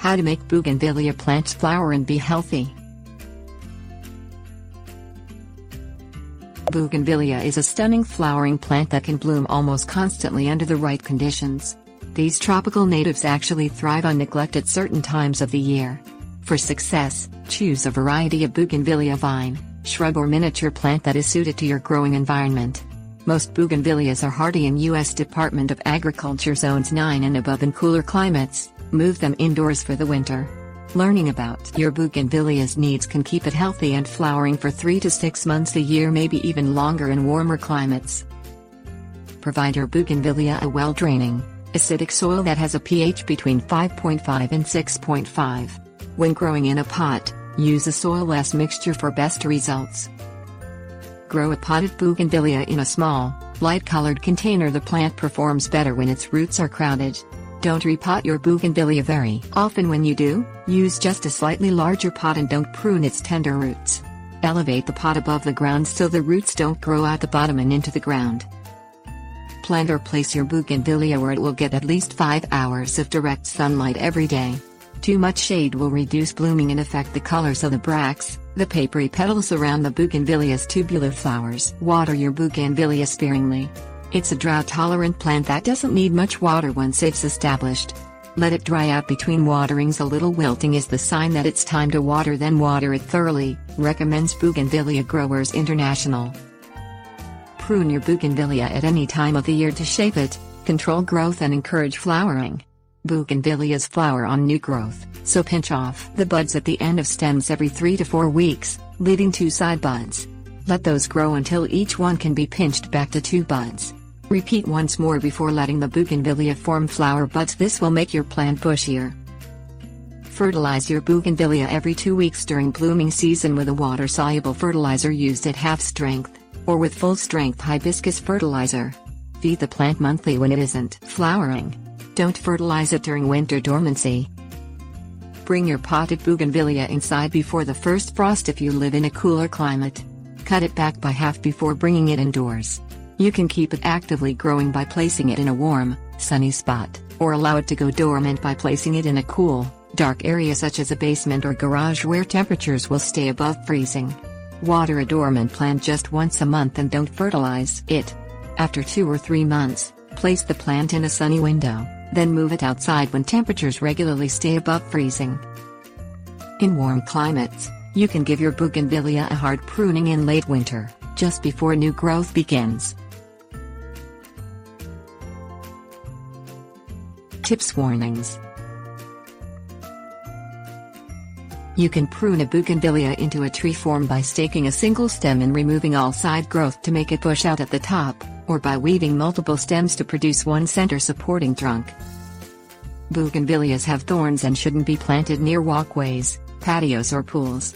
How to make bougainvillea plants flower and be healthy. Bougainvillea is a stunning flowering plant that can bloom almost constantly under the right conditions. These tropical natives actually thrive unneglect at certain times of the year. For success, choose a variety of bougainvillea vine, shrub or miniature plant that is suited to your growing environment. Most bougainvilleas are hardy in U.S. Department of Agriculture zones 9 and above in cooler climates. Move them indoors for the winter. Learning about your bougainvillea's needs can keep it healthy and flowering for 3 to 6 months a year, maybe even longer in warmer climates. Provide your bougainvillea a well-draining, acidic soil that has a pH between 5.5 and 6.5. When growing in a pot, use a soil-less mixture for best results. Grow a potted bougainvillea in a small, light-colored container. The plant performs better when its roots are crowded. Don't repot your bougainvillea very often. When you do, use just a slightly larger pot and don't prune its tender roots. Elevate the pot above the ground so the roots don't grow out the bottom and into the ground. Plant or place your bougainvillea where it will get at least 5 hours of direct sunlight every day. Too much shade will reduce blooming and affect the colors of the bracts, the papery petals around the bougainvillea's tubular flowers. Water your bougainvillea sparingly. It's a drought-tolerant plant that doesn't need much water once it's established. Let it dry out between waterings. A little wilting is the sign that it's time to water, then water it thoroughly, recommends Bougainvillea Growers International. Prune your bougainvillea at any time of the year to shape it, control growth and encourage flowering. Bougainvilleas flower on new growth, so pinch off the buds at the end of stems every 3 to 4 weeks, leaving 2 side buds. Let those grow until each one can be pinched back to 2 buds. Repeat once more before letting the bougainvillea form flower buds. This will make your plant bushier. Fertilize your bougainvillea every 2 weeks during blooming season with a water-soluble fertilizer used at half strength, or with full-strength hibiscus fertilizer. Feed the plant monthly when it isn't flowering. Don't fertilize it during winter dormancy. Bring your potted bougainvillea inside before the first frost if you live in a cooler climate. Cut it back by half before bringing it indoors. You can keep it actively growing by placing it in a warm, sunny spot, or allow it to go dormant by placing it in a cool, dark area such as a basement or garage where temperatures will stay above freezing. Water a dormant plant just once a month and don't fertilize it. After 2 or 3 months, place the plant in a sunny window, then move it outside when temperatures regularly stay above freezing. In warm climates, you can give your bougainvillea a hard pruning in late winter, just before new growth begins. Tips. Warnings. You can prune a bougainvillea into a tree form by staking a single stem and removing all side growth to make it push out at the top, or by weaving multiple stems to produce one center supporting trunk. Bougainvilleas have thorns and shouldn't be planted near walkways, patios or pools.